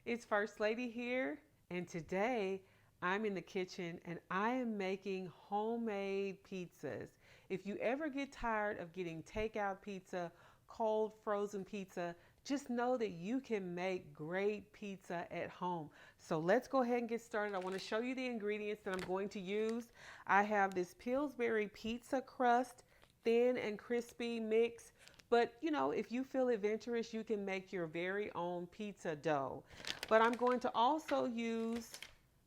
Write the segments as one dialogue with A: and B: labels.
A: It's First Lady here, and today I'm in the kitchen and I am making homemade pizzas. If you ever get tired of getting takeout pizza, cold frozen pizza, just know that you can make great pizza at home. So let's go ahead and get started. I want to show you the ingredients that I'm going to use. I have this Pillsbury pizza crust, thin and crispy mix. But if you feel adventurous, you can make your very own pizza dough. But I'm going to also use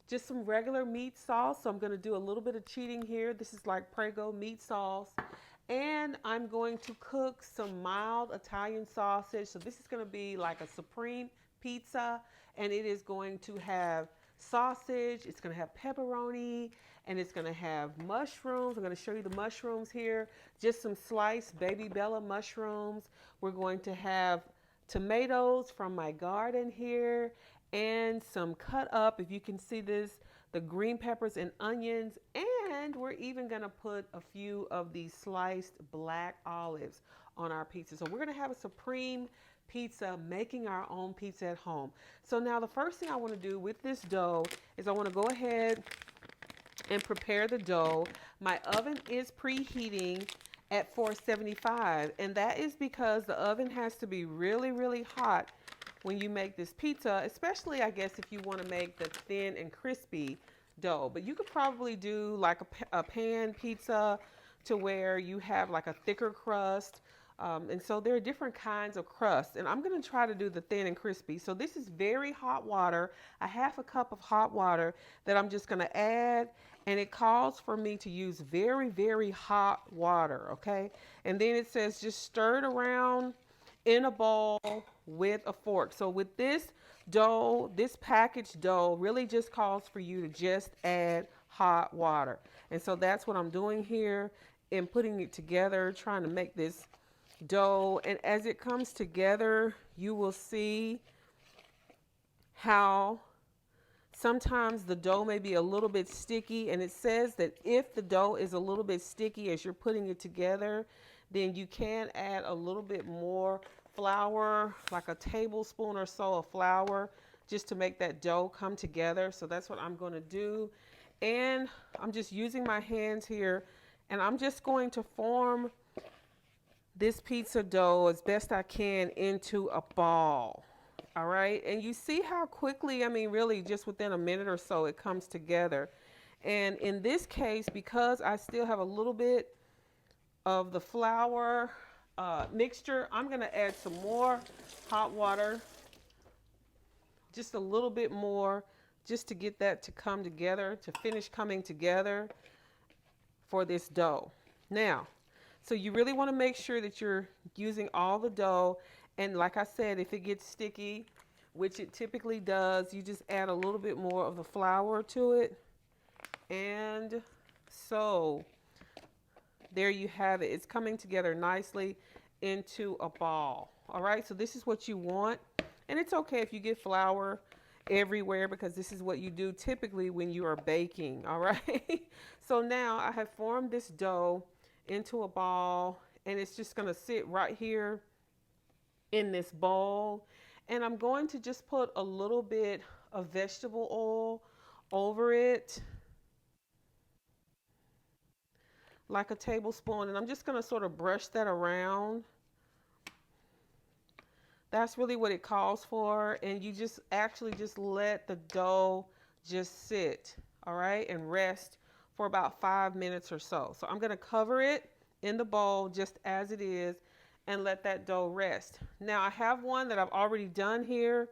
A: just some regular meat sauce. So I'm going to do a little bit of cheating here. This is like Prego meat sauce. And I'm going to cook some mild Italian sausage. So this is going to be like a supreme pizza. And it is going to have sausage. It's going to have pepperoni. And it's going to have mushrooms. I'm going to show you the mushrooms here. Just some sliced baby Bella mushrooms. We're going to have tomatoes from my garden here and some cut up, if you can see this, the green peppers and onions. And we're even going to put a few of these sliced black olives on our pizza. So we're going to have a supreme pizza, making our own pizza at home. So now the first thing I want to do with this dough is I want to go ahead and prepare the dough. My oven is preheating at 475, and that is because the oven has to be really, really hot when you make this pizza, especially I guess if you want to make the thin and crispy dough. But you could probably do like a pan pizza to where you have like a thicker crust. And so there are different kinds of crust, and I'm going to try to do the thin and crispy. So this is very hot water, a half a cup of hot water that I'm just going to add, and it calls for me to use very, very hot water, okay? And then it says just stir it around in a bowl with a fork. So with this dough, this packaged dough really just calls for you to just add hot water. And so that's what I'm doing here in putting it together, trying to make this dough. And as it comes together, you will see how sometimes the dough may be a little bit sticky, and it says that if the dough is a little bit sticky as you're putting it together, then you can add a little bit more flour, like a tablespoon or so of flour, just to make that dough come together. So that's what I'm going to do. And I'm just using my hands here, and I'm just going to form this pizza dough as best I can into a ball. All right. And you see how quickly, I mean, really just within a minute or so, it comes together. And in this case, because I still have a little bit of the flour mixture, I'm going to add some more hot water, just a little bit more, just to get that to come together, to finish coming together for this dough. Now, so you really want to make sure that you're using all the dough. And like I said, if it gets sticky, which it typically does, you just add a little bit more of the flour to it. And so there you have it. It's coming together nicely into a ball. All right, so this is what you want. And it's okay if you get flour everywhere, because this is what you do typically when you are baking. All right. So now I have formed this dough into a ball, and it's just going to sit right here in this bowl. And I'm going to just put a little bit of vegetable oil over it, like a tablespoon, and I'm just going to sort of brush that around. That's really what it calls for. And you just actually just let the dough just sit, all right, and rest for about 5 minutes or so. So I'm going to cover it in the bowl just as it is and let that dough rest. Now I have one that I've already done here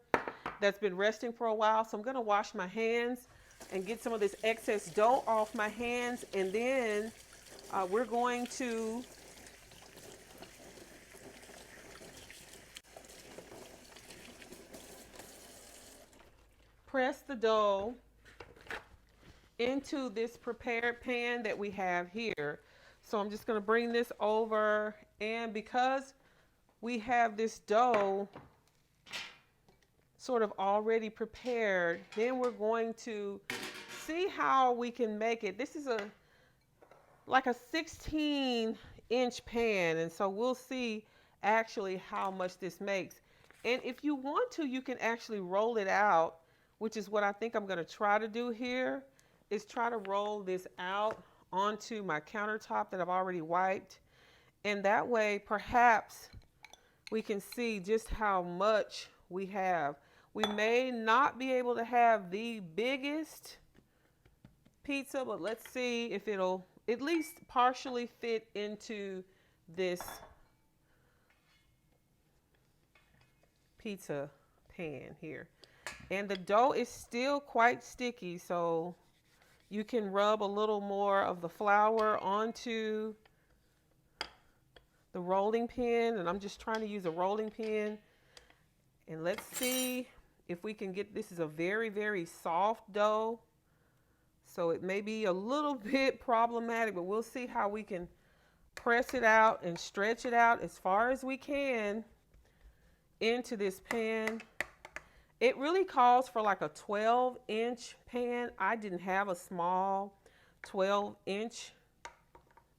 A: that's been resting for a while. So I'm going to wash my hands and get some of this excess dough off my hands. And then we're going to press the dough into this prepared pan that we have here. So I'm just going to bring this over, and because we have this dough sort of already prepared, then we're going to see how we can make it. This is like a 16-inch pan, and so we'll see actually how much this makes. And if you want to, you can actually roll it out, which is what I think I'm going to try to do here, is try to roll this out onto my countertop that I've already wiped. And that way, perhaps we can see just how much we have. We may not be able to have the biggest pizza, but let's see if it'll at least partially fit into this pizza pan here. And the dough is still quite sticky, so you can rub a little more of the flour onto the rolling pin, and I'm just trying to use a rolling pin. And let's see if we can get, this is a very, very soft dough, so it may be a little bit problematic, but we'll see how we can press it out and stretch it out as far as we can into this pan. It really calls for like a 12-inch pan. I didn't have a small 12-inch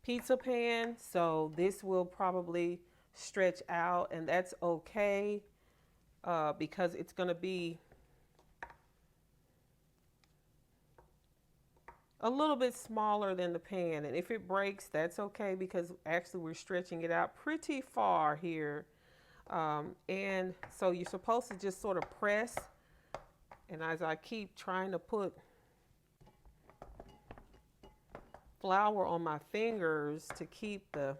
A: pizza pan, so this will probably stretch out, and that's okay because it's going to be a little bit smaller than the pan. And if it breaks, that's okay, because actually we're stretching it out pretty far here. And so you're supposed to just sort of press, and as I keep trying to put flour on my fingers to keep the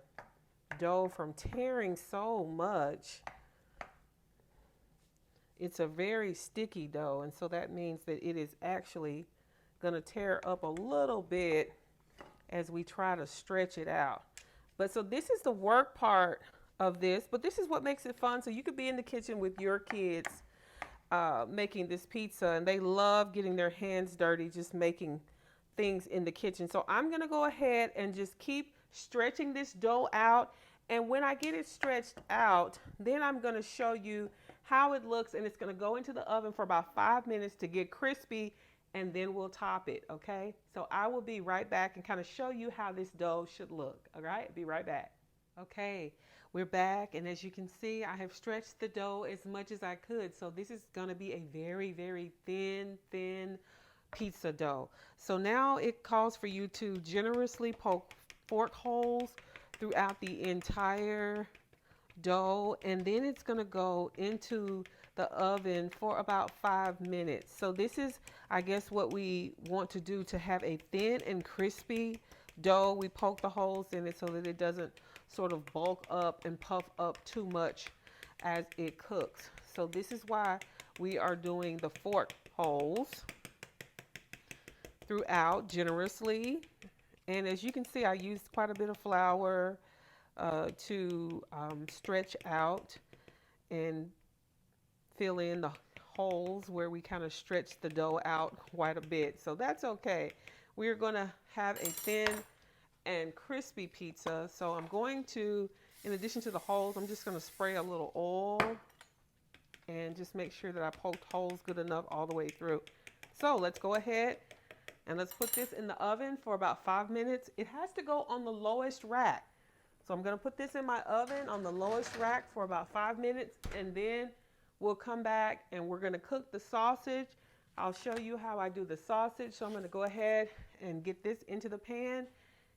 A: dough from tearing so much, it's a very sticky dough, and so that means that it is actually going to tear up a little bit as we try to stretch it out. But so this is the work part of this, but this is what makes it fun. So you could be in the kitchen with your kids making this pizza, and they love getting their hands dirty just making things in the kitchen. So I'm going to go ahead and just keep stretching this dough out, and when I get it stretched out, then I'm going to show you how it looks, and it's going to go into the oven for about 5 minutes to get crispy, and then we'll top it. Okay, so I will be right back and kind of show you how this dough should look. All right, be right back. Okay, we're back, and as you can see, I have stretched the dough as much as I could. So this is going to be a very, very thin pizza dough. So now it calls for you to generously poke fork holes throughout the entire dough, and then it's going to go into the oven for about 5 minutes. So this is, I guess, what we want to do to have a thin and crispy dough. We poke the holes in it so that it doesn't sort of bulk up and puff up too much as it cooks. So this is why we are doing the fork holes throughout generously. And as you can see, I used quite a bit of flour to stretch out and fill in the holes where we kind of stretch the dough out quite a bit. So that's okay. We're going to have a thin and crispy pizza. So I'm going to, in addition to the holes, I'm just going to spray a little oil and just make sure that I poked holes good enough all the way through. So let's go ahead and let's put this in the oven for about 5 minutes. It has to go on the lowest rack. So I'm going to put this in my oven on the lowest rack for about 5 minutes, and then we'll come back and we're going to cook the sausage. I'll show you how I do the sausage. So I'm going to go ahead and get this into the pan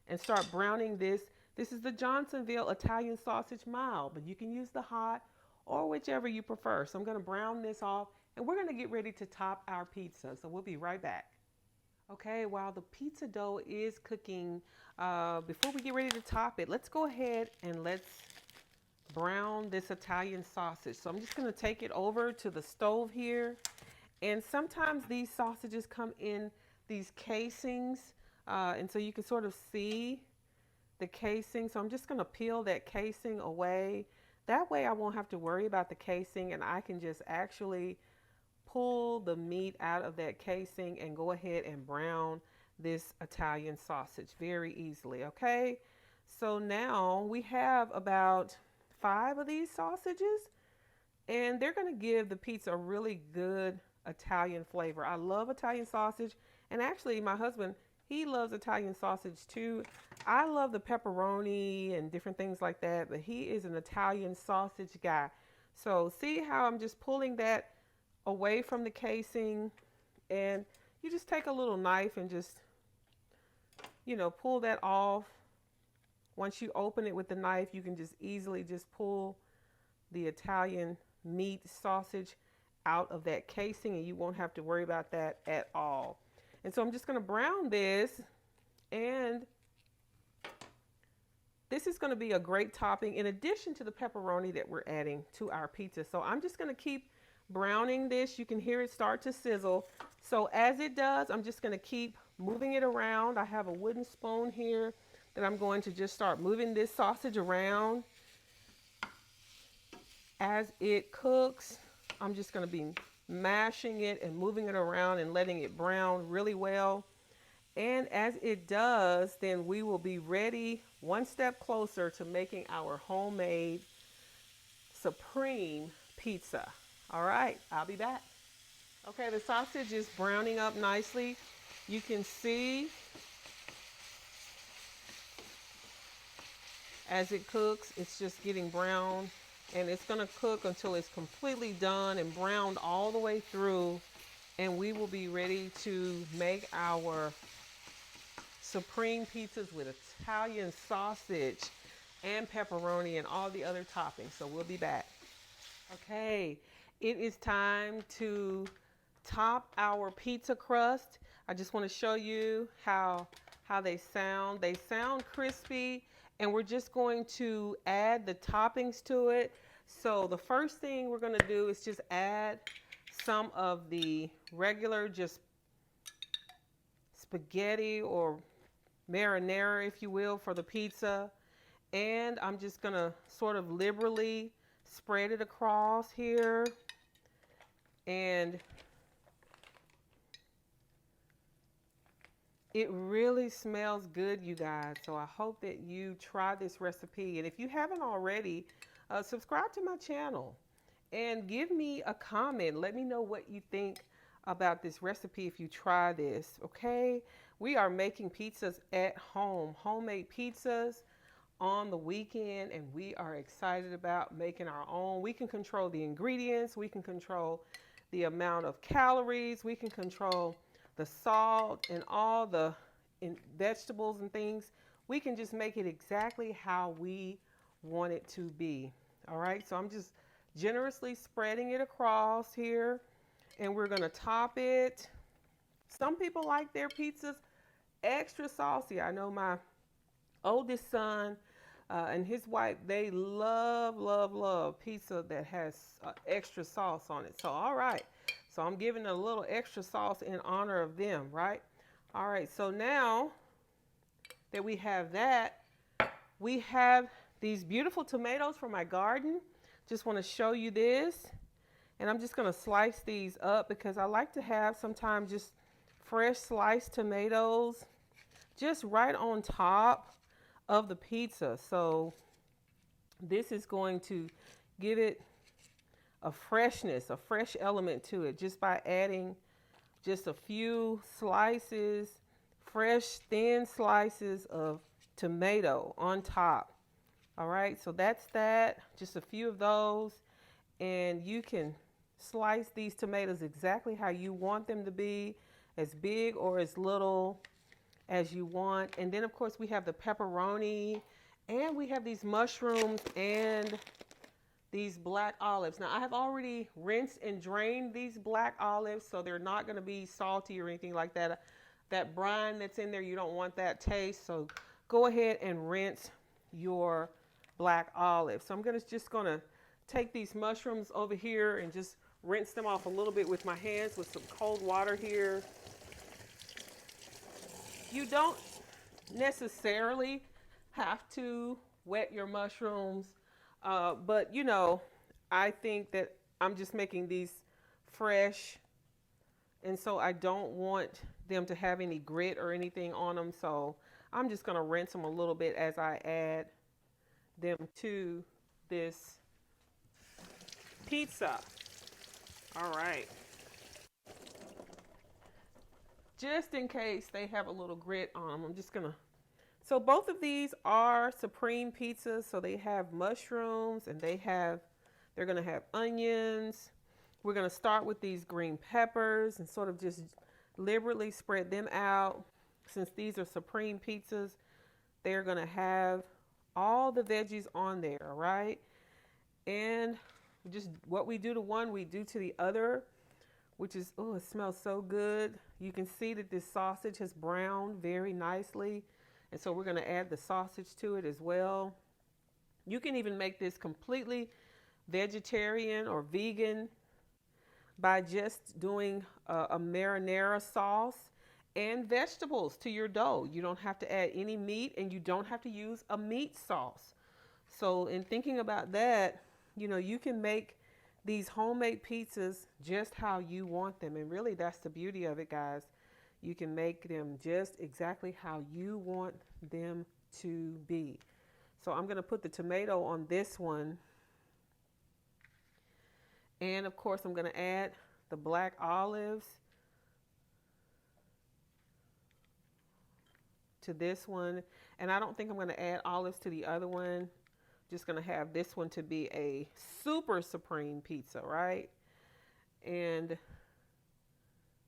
A: and start browning this. This is the Johnsonville Italian sausage mild, but you can use the hot or whichever you prefer. So I'm going to brown this off, and we're going to get ready to top our pizza. So we'll be right back. Okay, while the pizza dough is cooking, before we get ready to top it, let's go ahead and let's brown this Italian sausage. So I'm just going to take it over to the stove here. And sometimes these sausages come in these casings, and so you can sort of see the casing. So I'm just going to peel that casing away. That way I won't have to worry about the casing, and I can just actually pull the meat out of that casing and go ahead and brown this Italian sausage very easily. Okay, so now we have about 5 of these sausages, and they're going to give the pizza a really good Italian flavor. I love Italian sausage, and actually my husband, he loves Italian sausage too. I love the pepperoni and different things like that, but he is an Italian sausage guy. So see how I'm just pulling that away from the casing, and you just take a little knife and just, pull that off. Once you open it with the knife, you can just easily just pull the Italian meat sausage out of that casing, and you won't have to worry about that at all. And so I'm just going to brown this, and this is going to be a great topping in addition to the pepperoni that we're adding to our pizza. So I'm just going to keep browning this. You can hear it start to sizzle. So as it does, I'm just going to keep moving it around. I have a wooden spoon here that I'm going to just start moving this sausage around. As it cooks, I'm just going to be mashing it and moving it around and letting it brown really well. And as it does, then we will be ready, one step closer to making our homemade supreme pizza. All right, I'll be back. Okay, the sausage is browning up nicely. You can see as it cooks, it's just getting brown, and it's going to cook until it's completely done and browned all the way through, and we will be ready to make our supreme pizzas with Italian sausage and pepperoni and all the other toppings. So we'll be back. Okay, it is time to top our pizza crust. I just want to show you how they sound. They sound crispy, and we're just going to add the toppings to it. So the first thing we're going to do is just add some of the regular just spaghetti or marinara, if you will, for the pizza. And I'm just going to sort of liberally spread it across here. And it really smells good, you guys. So I hope that you try this recipe. And if you haven't already, subscribe to my channel and give me a comment. Let me know what you think about this recipe if you try this, okay? We are making pizzas at home, homemade pizzas on the weekend, and we are excited about making our own. We can control the ingredients. We can control the amount of calories. We can control the salt and all the vegetables and things. We can just make it exactly how we want it to be. All right, so I'm just generously spreading it across here, and we're going to top it. Some people like their pizzas extra saucy. I know my oldest son and his wife, they love pizza that has extra sauce on it. So, all right. So I'm giving a little extra sauce in honor of them, right? All right. So now that we have that, we have these beautiful tomatoes from my garden. Just want to show you this. And I'm just going to slice these up because I like to have sometimes just fresh sliced tomatoes just right on top of the pizza. So this is going to give it a freshness, a fresh element to it just by adding just a few slices, fresh thin slices of tomato on top. All right, so that's that, just a few of those, and you can slice these tomatoes exactly how you want them to be, as big or as little as you want. And then of course we have the pepperoni, and we have these mushrooms and these black olives. Now I have already rinsed and drained these black olives, so they're not going to be salty or anything like that. That brine that's in there, you don't want that taste, so go ahead and rinse your black olives. So I'm just going to take these mushrooms over here and just rinse them off a little bit with my hands with some cold water here. You don't necessarily have to wet your mushrooms, but you know, I think that I'm just making these fresh, and so I don't want them to have any grit or anything on them, so I'm just going to rinse them a little bit as I add them to this pizza. All right. Just in case they have a little grit on them, I'm just going to. So both of these are supreme pizzas. So they have mushrooms and they have They're going to have onions. We're going to start with these green peppers and sort of just liberally spread them out. Since these are supreme pizzas, they're going to have all the veggies on there, right? And just what we do to one, we do to the other, which is, oh, it smells so good. You can see that this sausage has browned very nicely. And so we're going to add the sausage to it as well. You can even make this completely vegetarian or vegan by just doing a marinara sauce and vegetables to your dough. You don't have to add any meat, and you don't have to use a meat sauce. So in thinking about that, you can make these homemade pizzas just how you want them. And really, that's the beauty of it, guys. You can make them just exactly how you want them to be. So I'm going to put the tomato on this one. And of course, I'm going to add the black olives to this one. And I don't think I'm going to add olives to the other one. Just going to have this one to be a super supreme pizza, right? And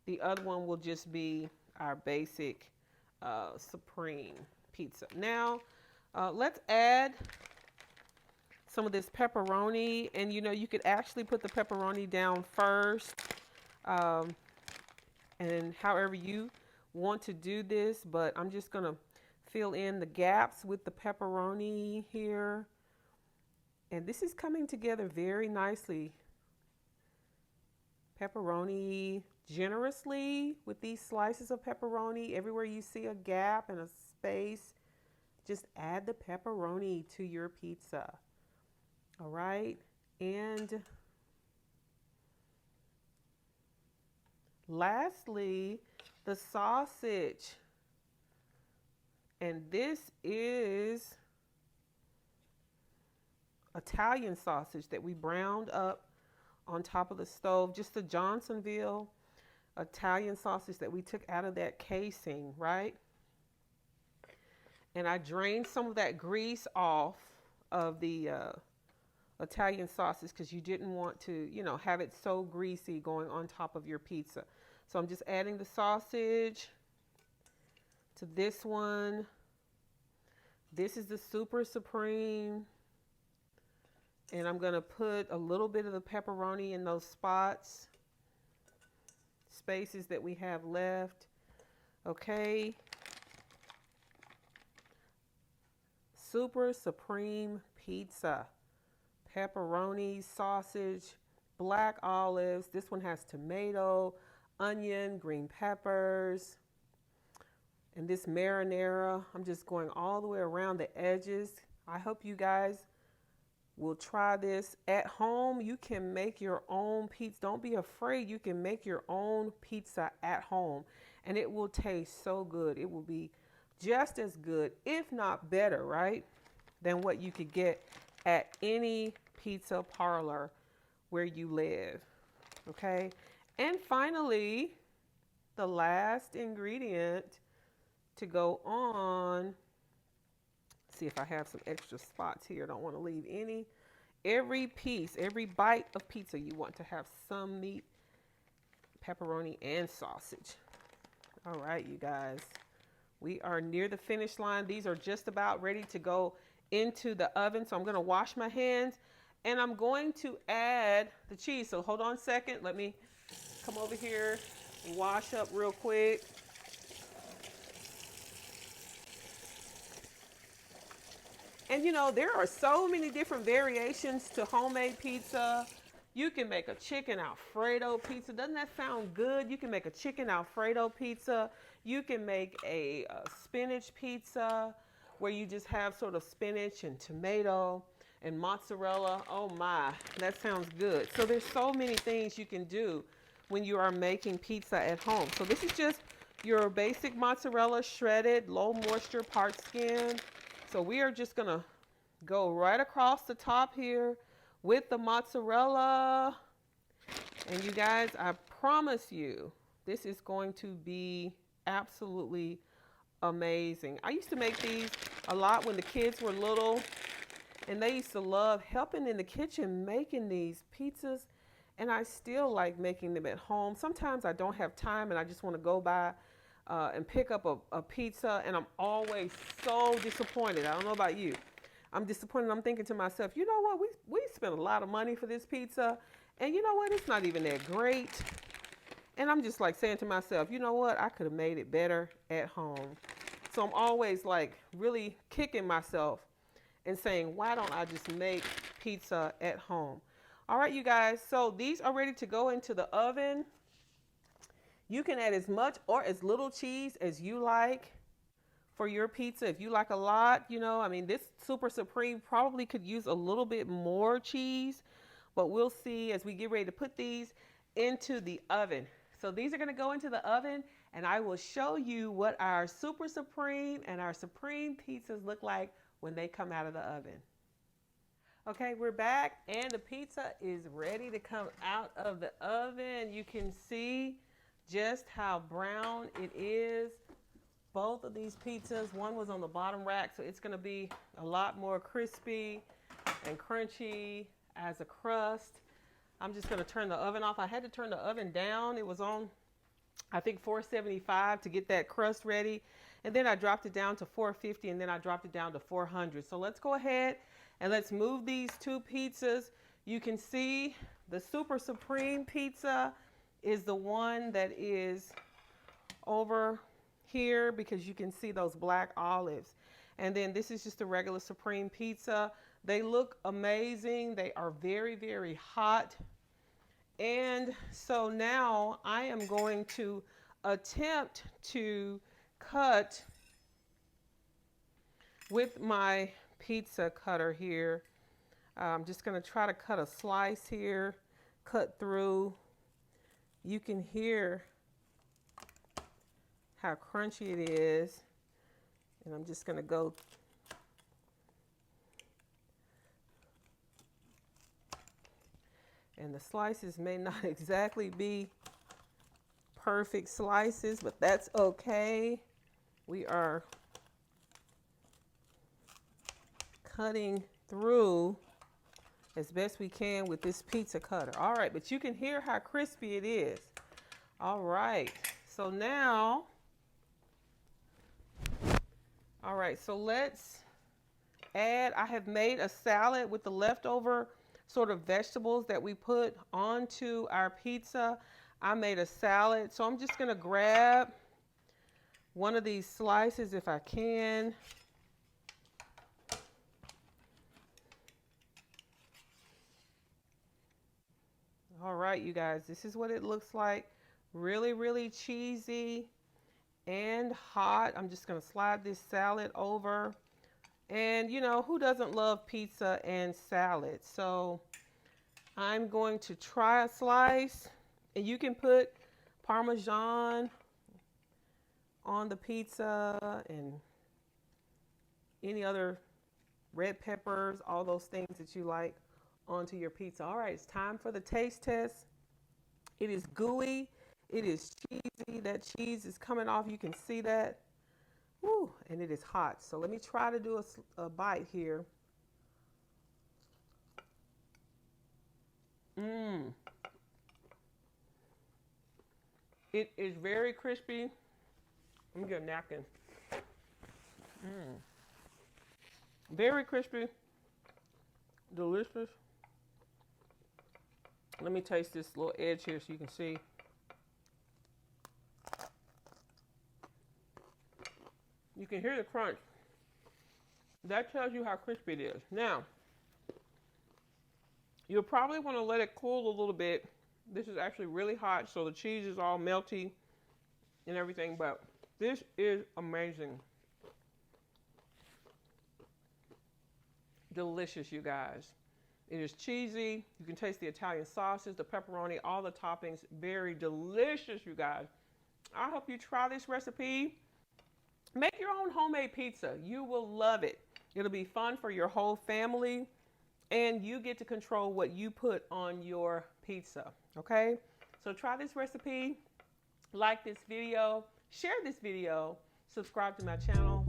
A: the other one will just be our basic supreme pizza. Now, let's add some of this pepperoni. And you could actually put the pepperoni down first. And however you want to do this, but I'm just going to fill in the gaps with the pepperoni here. And this is coming together very nicely. Pepperoni generously with these slices of pepperoni. Everywhere you see a gap and a space, just add the pepperoni to your pizza. All right. And lastly, the sausage. And this is Italian sausage that we browned up on top of the stove. Just the Johnsonville Italian sausage that we took out of that casing, right? And I drained some of that grease off of the Italian sausage because you didn't want to, have it so greasy going on top of your pizza. So I'm just adding the sausage to this one. This is the Super Supreme. And I'm going to put a little bit of the pepperoni in those spaces that we have left. Okay. Super Supreme Pizza. Pepperoni, sausage, black olives. This one has tomato, onion, green peppers. And this marinara, I'm just going all the way around the edges. I hope you guys will try this at home. You can make your own pizza. Don't be afraid. You can make your own pizza at home, and it will taste so good. It will be just as good, if not better, right, than what you could get at any pizza parlor where you live. Okay. And finally, the last ingredient to go on. See if I have some extra spots here. Don't want to leave any. Every piece, every bite of pizza, you want to have some meat, pepperoni, and sausage. All right, you guys. We are near the finish line. These are just about ready to go into the oven. So I'm going to wash my hands, and I'm going to add the cheese. So hold on a second. Let me come over here and wash up real quick. And there are so many different variations to homemade pizza. You can make a chicken Alfredo pizza. Doesn't that sound good? You can make a chicken Alfredo pizza. You can make a spinach pizza where you just have sort of spinach and tomato and mozzarella. Oh my, that sounds good. So there's so many things you can do when you are making pizza at home. So this is just your basic mozzarella, shredded, low moisture, part skin. So we are just going to go right across the top here with the mozzarella. And you guys, I promise you, this is going to be absolutely amazing. I used to make these a lot when the kids were little. And they used to love helping in the kitchen making these pizzas. And I still like making them at home. Sometimes I don't have time and I just want to go by and pick up a pizza. And I'm always so disappointed. I don't know about you. I'm disappointed. I'm thinking to myself, you know what? We spent a lot of money for this pizza. And you know what? It's not even that great. And I'm just like saying to myself, you know what? I could have made it better at home. So I'm always like really kicking myself and saying, why don't I just make pizza at home? All right, you guys. So these are ready to go into the oven. You can add as much or as little cheese as you like for your pizza. If you like a lot, you know, I mean, this Super Supreme probably could use a little bit more cheese, but we'll see as we get ready to put these into the oven. So these are going to go into the oven and I will show you what our Super Supreme and our Supreme pizzas look like when they come out of the oven. Okay, we're back and the pizza is ready to come out of the oven. You can see just how brown it is. Both of these pizzas, one was on the bottom rack, so it's going to be a lot more crispy and crunchy as a crust. I'm just going to turn the oven off. I had to turn the oven down. It was on, I think, 475 to get that crust ready. And then I dropped it down to 450 and then I dropped it down to 400. So let's go ahead and let's move these two pizzas. You can see the Super Supreme pizza is the one that is over here because you can see those black olives. And then this is just a regular Supreme pizza. They look amazing. They are very, very hot. And so now I am going to attempt to cut with my pizza cutter here. I'm just going to try to cut a slice here, cut through. You can hear how crunchy it is. And I'm just going to go and the slices may not exactly be perfect slices, but that's okay. We are cutting through as best we can with this pizza cutter. All right, but you can hear how crispy it is. All right, so now, all right, so let's add, I have made a salad with the leftover sort of vegetables that we put onto our pizza. I made a salad, so I'm just gonna grab one of these slices if I can. All right, you guys, this is what it looks like. Really, really cheesy and hot. I'm just gonna slide this salad over. And you know, who doesn't love pizza and salad? So I'm going to try a slice, and you can put Parmesan on the pizza and any other red peppers, all those things that you like onto your pizza. All right, it's time for the taste test. It is gooey. It is cheesy. That cheese is coming off. You can see that. Woo, and it is hot. So let me try to do a bite here. It is very crispy. Let me get a napkin. Very crispy. Delicious. Let me taste this little edge here so you can see. You can hear the crunch. That tells you how crispy it is. Now, you'll probably want to let it cool a little bit. This is actually really hot, so the cheese is all melty and everything, but this is amazing. Delicious, you guys. It is cheesy. You can taste the Italian sauces, the pepperoni, all the toppings. Very delicious, you guys. I hope you try this recipe. Make your own homemade pizza. You will love it. It'll be fun for your whole family, and you get to control what you put on your pizza, okay? So try this recipe, like this video, share this video, subscribe to my channel,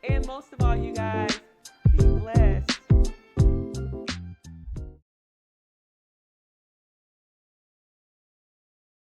A: and most of all, you guys,